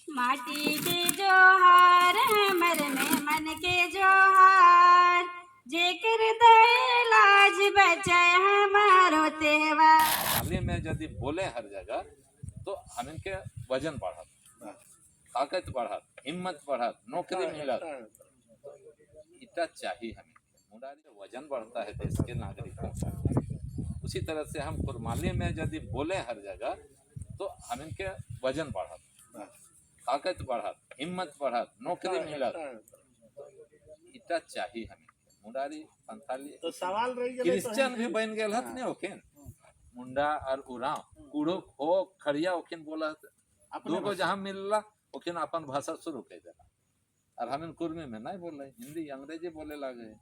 माटी के जोहार हमर में मन के जोहार, जेकर दए लाज बचे हमारो तेवा। हाल में यदि बोले हर जगह तो हम इनके वजन बढ़त, ताकत बढ़त, हिम्मत बढ़त, नौकरी मिलत, इतना चाहिए हमें। मुरारी वजन बढ़ता है देश के नागरिकों का। उसी तरह से हम कुरमाली में यदि बोले हर जगह तो हम इनके वजन बढ़त, ताकत बढ़त, हिम्मत बढ़त, नौकरी मिलत, इतना चाहिए हमें। मुरारी संथाली तो सवाल रही क्रिश्चियन भी बन गए हत नहीं ओकेन मुंडा और उराव कूड़ो खो खड़िया ओकेन बोला दो को जहाँ मिलला ओकेन अपन भाषा शुरू कर देला। और हम कुर्मी में नहीं बोल रहे, हिंदी अंग्रेजी बोले लगे।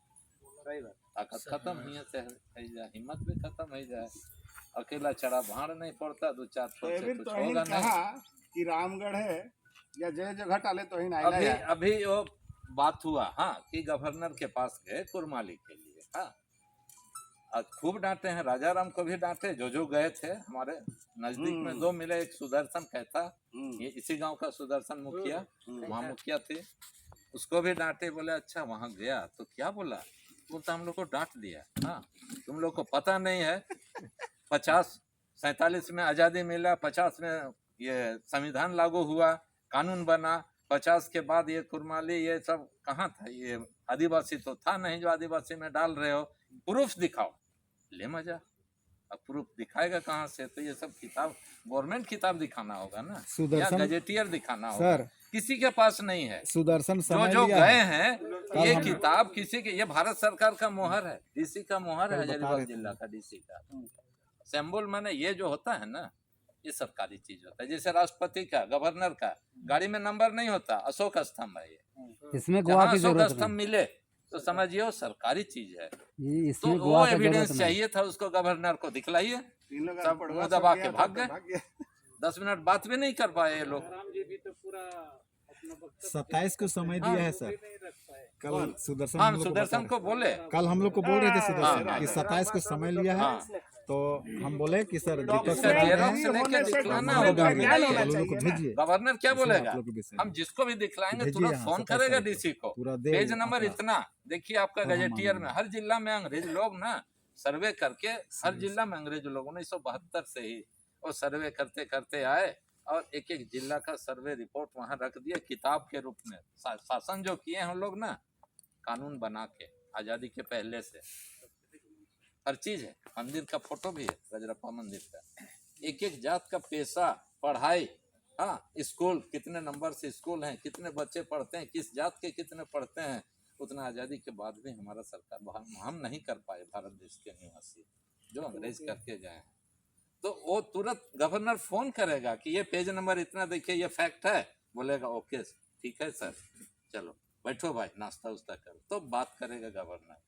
सही बात, ताकत खत्म हुई से जाए, हिम्मत भी खत्म हो जाए। अकेला चढ़ा भाड़ नहीं पड़ता, दो चार तो कुछ तो होगा नहीं कि रामगढ़ है या जय जगह टाले तो ही नहीं अभी अभी वो बात हुआ हाँ कि गवर्नर के पास गए कुरमाली के लिए। हाँ आज खूब डांटे हैं, राजा राम को भी डांटे, जो गए थे हमारे नजदीक में दो मिले, एक सुदर्शन कहता, ये इसी गांव का सुदर्शन मुखिया, वहाँ मुखिया थे, उसको भी डांटे। बोले अच्छा वहाँ गया तो क्या बोला, बोलता हम लोग को डांट दिया। हाँ तुम लोग को पता नहीं है 47 में आज़ादी मिला, 50 में ये संविधान लागू हुआ, कानून बना, 50 के बाद ये कुरमाली ये सब कहाँ था, ये आदिवासी तो था नहीं जो आदिवासी में डाल रहे हो, प्रूफ दिखाओ। ले मजा, अब प्रूफ दिखाएगा कहाँ से, तो ये सब किताब गवर्नमेंट किताब दिखाना होगा ना, या गजेटियर दिखाना होगा, किसी के पास नहीं है। सुदर्शन जो गए हैं ये किताब किसी के, ये भारत सरकार का मोहर है, डीसी का मोहर है, हजारीबाग जिला का डीसी का सिंबल। माने ये जो होता है ना ये सरकारी चीज होता है, जैसे राष्ट्रपति का, गवर्नर का गाड़ी में नंबर नहीं होता, अशोक स्तंभ है ये, इसमें अशोक स्तंभ मिले तो समझिए सरकारी चीज है। तो वो एविडेंस चाहिए था उसको, गवर्नर को दिखलाइए, सब मुंह दबा के भाग गए, 10 मिनट बात भी नहीं कर पाए ये लोग। 27 को समय दिया है सर, कल सुदर्शन हाँ सुदर्शन को बोले, कल हम लोग को बोल रहे थे सुदर्शन कि 27 को समय लिया है, तो हम बोले कि सर गवर्नर क्या बोलेगा, हम जिसको भी दिखलाएंगे तुरंत फोन करेगा डीसी को, पेज नंबर इतना देखिए आपका गजेटियर में। हर जिला में अंग्रेज लोग ना सर्वे करके, हर जिला में अंग्रेज लोग 1972 से ही वो सर्वे करते करते आए और एक एक जिला का सर्वे रिपोर्ट वहां रख दिया किताब के रूप में। शासन जो किए हम लोग ना, कानून बना के आजादी के पहले से हर चीज है। मंदिर का फोटो भी है, रजरप्पा मंदिर का, एक एक जात का पेशा, पढ़ाई, हाँ स्कूल कितने नंबर से स्कूल हैं, कितने बच्चे पढ़ते हैं, किस जात के कितने पढ़ते हैं, उतना आज़ादी के बाद भी हमारा सरकार, हम नहीं कर पाए भारत देश के निवासी जो अंग्रेज करके गए हैं। तो वो तुरंत गवर्नर फोन करेगा कि ये पेज नंबर इतना देखिए, ये फैक्ट है, बोलेगा ओके ठीक है सर, चलो बैठो भाई नाश्ता उस्ता करो, तो बात करेगा गवर्नर।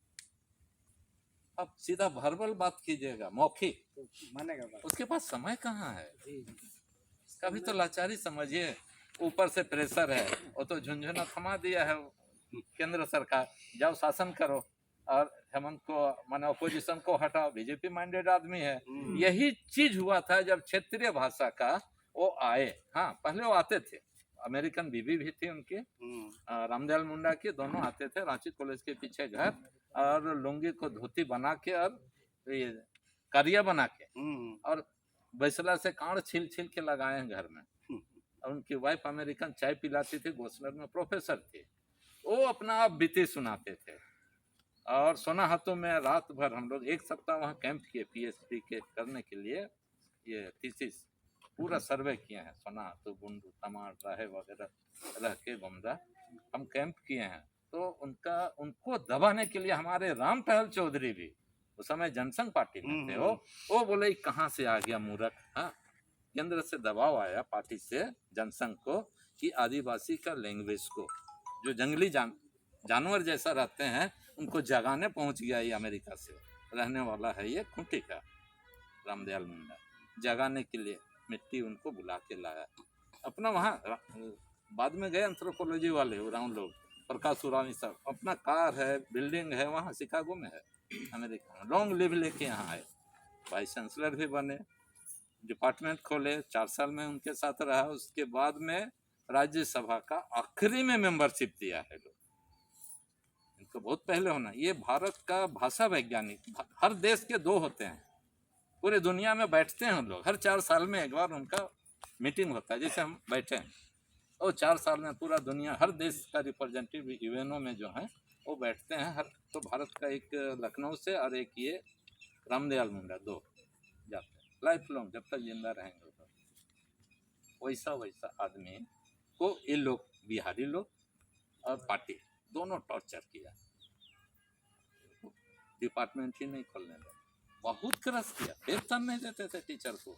अब सीधा वर्बल बात कीजिएगा, मौखिक मानेगा, उसके पास समय कहाँ है, इसका भी तो लाचारी समझिए। ऊपर से प्रेशर है, वो तो झुंझुना थमा दिया है केंद्र सरकार, जाओ शासन करो, और हेमंत को माने अपोजिशन को हटाओ, बीजेपी माइंडेड आदमी है। यही चीज हुआ था जब क्षेत्रीय भाषा का वो आए। हाँ पहले वो आते थे, अमेरिकन बीबी भी थी उनकी, रामदयाल मुंडा की, दोनों आते थे रांची कॉलेज के पीछे घर, और लुंगी को धोती बना के और ये करिया बना के और बैसला से कांड छील छील के लगाए हैं घर में। और उनकी वाइफ अमेरिकन चाय पिलाती थी, गोस्लर में प्रोफेसर थे, वो अपना आप बीती सुनाते थे। और सोना हाथों में रात भर हम लोग 1 सप्ताह वहाँ कैंप किए पीएचडी के करने के लिए, ये थीसिस पूरा सर्वे किए हैं, सोना हाथों, बुंडू, तमाड़, राहे वगैरह रह के गुमदा हम कैंप किए हैं। तो उनको दबाने के लिए हमारे राम टहल चौधरी भी उस समय जनसंघ पार्टी में थे, वो बोले कहाँ से आ गया मूर्ख। हाँ केंद्र से दबाव आया पार्टी से जनसंघ को कि आदिवासी का लैंग्वेज को, जो जंगली जानवर जैसा रहते हैं उनको जगाने पहुंच गया। ये अमेरिका से रहने वाला है, ये खूंटी का रामदयाल मुंडा, जगाने के लिए मिट्टी उनको बुला के लाया अपना। वहाँ बाद में गए एंथ्रोपोलॉजी वाले उराव लोग, प्रकाश उरावी सब, अपना कार है, बिल्डिंग है, वहाँ शिकागो में है, अमेरिका में, लॉन्ग लिव लेके यहाँ आए। वाइस चांसलर भी बने, डिपार्टमेंट खोले, 4 साल में उनके साथ रहा। उसके बाद में राज्यसभा का आखिरी में मेंबरशिप दिया है लोग, इनको बहुत पहले होना। ये भारत का भाषा वैज्ञानिक, हर देश के 2 होते हैं, पूरे दुनिया में बैठते हैं लोग, हर 4 साल में एक बार उनका मीटिंग होता है, जैसे हम बैठे हैं, और 4 साल में पूरा दुनिया, हर देश का रिप्रेजेंटेटिव यूएनओ में जो है वो बैठते हैं। हर तो भारत का एक लखनऊ से और एक ये रामदयाल मुंडा, 2 जाते हैं लाइफ लॉन्ग, जब तक जिंदा रहेंगे। तो वैसा आदमी को ये लोग, बिहारी लोग और पार्टी दोनों टॉर्चर किया, डिपार्टमेंट ही नहीं खोलने दिया, बहुत क्रश किया, वेतन नहीं देते थे टीचर को,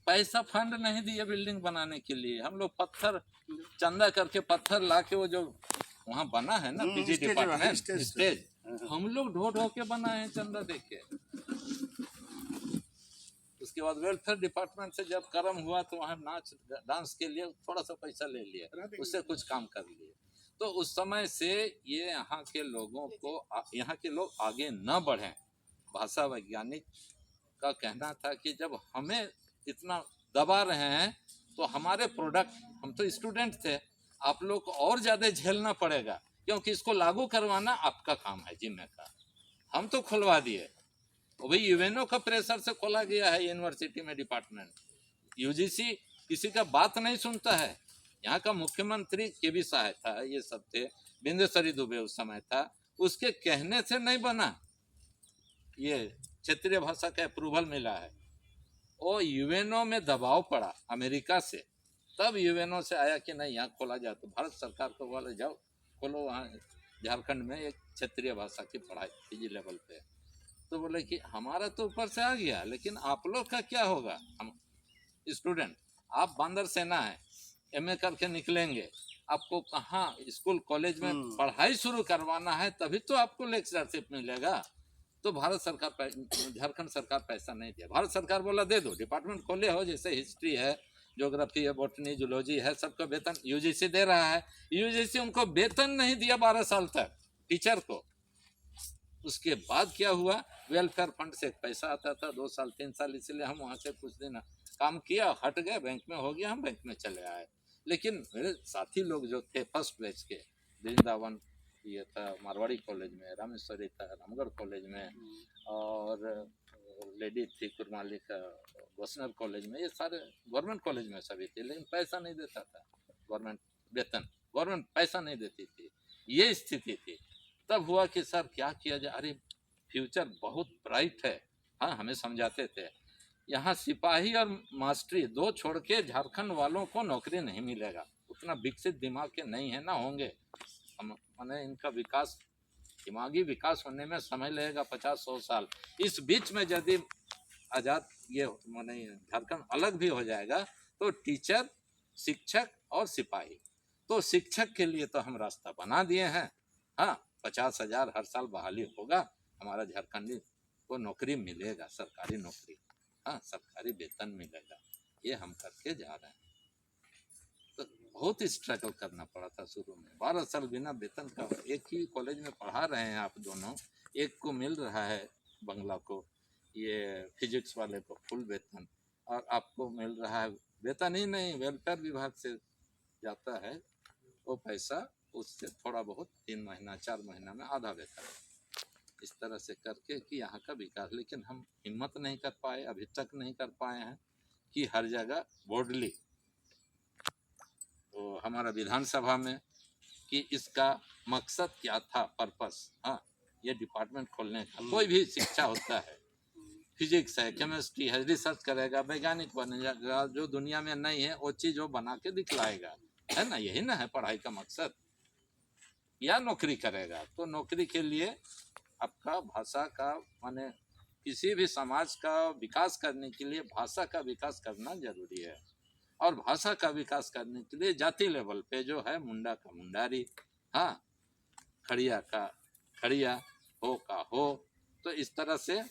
पैसा फंड नहीं दिए बिल्डिंग बनाने के लिए। हम लोग पत्थर चंदा करके पत्थर ला के वो जो वहाँ बना है ना पीजी डिपार्टमेंट स्टेज, हम लोग ढो ढो के बनाए हैं चंदा दे के। उसके बाद वेलफेयर डिपार्टमेंट से जब कर्म हुआ तो वहाँ नाच डांस के लिए थोड़ा सा पैसा ले लिया, उससे कुछ काम कर लिए। तो उस समय से ये यहाँ के लोगों को, यहाँ के लोग आगे न बढ़ें। भाषा वैज्ञानिक का कहना था कि जब हमें इतना दबा रहे हैं तो हमारे प्रोडक्ट, हम तो स्टूडेंट थे, आप लोग को और ज़्यादा झेलना पड़ेगा, क्योंकि इसको लागू करवाना आपका काम है, जिम्मे का। हम तो खुलवा दिए, वही यूएनओ का प्रेशर से खोला गया है यूनिवर्सिटी में डिपार्टमेंट। यूजीसी किसी का बात नहीं सुनता है। यहाँ का मुख्यमंत्री केबी साहब था, ये सब थे, बिंदेश्वरी दुबे उस समय था, उसके कहने से नहीं बना, ये क्षेत्रीय भाषा का अप्रूवल मिला है। और यूएनओ में दबाव पड़ा अमेरिका से, तब यूएनओ से आया कि नहीं यहाँ खोला जाए। तो भारत सरकार को बोले जाओ खोलो वहाँ झारखंड में एक क्षेत्रीय भाषा की पढ़ाई पीजी लेवल पे। तो बोले कि हमारा तो ऊपर से आ गया, लेकिन आप लोग का क्या होगा? हम स्टूडेंट, आप बंदर सेना है, एमए करके निकलेंगे, आपको कहाँ स्कूल कॉलेज में पढ़ाई शुरू करवाना है, तभी तो आपको लेक्चरशिप मिलेगा। तो भारत सरकार, झारखंड सरकार पैसा नहीं दिया। भारत सरकार बोला दे दो, डिपार्टमेंट खोले हो, जैसे हिस्ट्री है, ज्योग्राफी है, बॉटनी, जूलॉजी है, सबका वेतन यूजीसी दे रहा है। यूजीसी उनको वेतन नहीं दिया 12 साल तक टीचर को। उसके बाद क्या हुआ, वेलफेयर फंड से पैसा आता था 2 साल 3 साल, इसलिए हम वहाँ से कुछ दिन काम किया, हट गए, बैंक में हो गया, हम बैंक में चले आए। लेकिन मेरे साथी लोग जो थे फर्स्ट बैच के, वृंदावन ये था मारवाड़ी कॉलेज में, रामेश्वरी था रामगढ़ कॉलेज में, और लेडी थी कुरमाली का वैष्णव कॉलेज में, ये सारे गवर्नमेंट कॉलेज में सभी थे, लेकिन पैसा नहीं देता था गवर्नमेंट, वेतन गवर्नमेंट पैसा नहीं देती थी, ये स्थिति थी। तब हुआ कि सर क्या किया जाए, अरे फ्यूचर बहुत ब्राइट है। हाँ, हमें समझाते थे यहाँ सिपाही और मास्टरी 2 छोड़ के झारखंड वालों को नौकरी नहीं मिलेगा, उतना विकसित दिमाग के नहीं है, ना होंगे। मैंने इनका विकास, दिमागी विकास होने में समय लगेगा 50-100 साल। इस बीच में यदि आज़ाद ये माने झारखंड अलग भी हो जाएगा तो टीचर, शिक्षक और सिपाही, तो शिक्षक के लिए तो हम रास्ता बना दिए हैं। हाँ, 50,000 हर साल बहाली होगा, हमारा झारखंडी को नौकरी मिलेगा, सरकारी नौकरी, हाँ, सरकारी वेतन मिलेगा, ये हम करके जा रहे हैं। तो बहुत स्ट्रगल करना पड़ा था शुरू में, 12 साल बिना वेतन का। एक ही कॉलेज में पढ़ा रहे हैं आप दोनों, एक को मिल रहा है बंगला को, ये फिजिक्स वाले को फुल वेतन, और आपको मिल रहा है वेतन ही नहीं, वेलफेयर विभाग से जाता है वो पैसा, उससे थोड़ा बहुत 3 महीना 4 महीना में आधा वेतन, इस तरह से करके कि यहाँ का विकास। लेकिन हम हिम्मत नहीं कर पाए, अभी तक नहीं कर पाए हैं कि हर जगह बोर्डली, तो हमारा विधानसभा में कि इसका मकसद क्या था, पर्पस, हाँ, ये डिपार्टमेंट खोलने का। कोई भी शिक्षा होता है, फिजिक्स है, केमिस्ट्री है, रिसर्च करेगा, वैज्ञानिक बनेगा, जो दुनिया में नहीं है वो चीज़ वो बना के दिखलाएगा, है ना, यही ना है पढ़ाई का मकसद। या नौकरी करेगा, तो नौकरी के लिए आपका भाषा का, माने किसी भी समाज का विकास करने के लिए भाषा का विकास करना जरूरी है। और भाषा का विकास करने के लिए जाति लेवल पे जो है, मुंडा का मुंडारी, हाँ, खड़िया का खड़िया, हो का हो, तो इस तरह से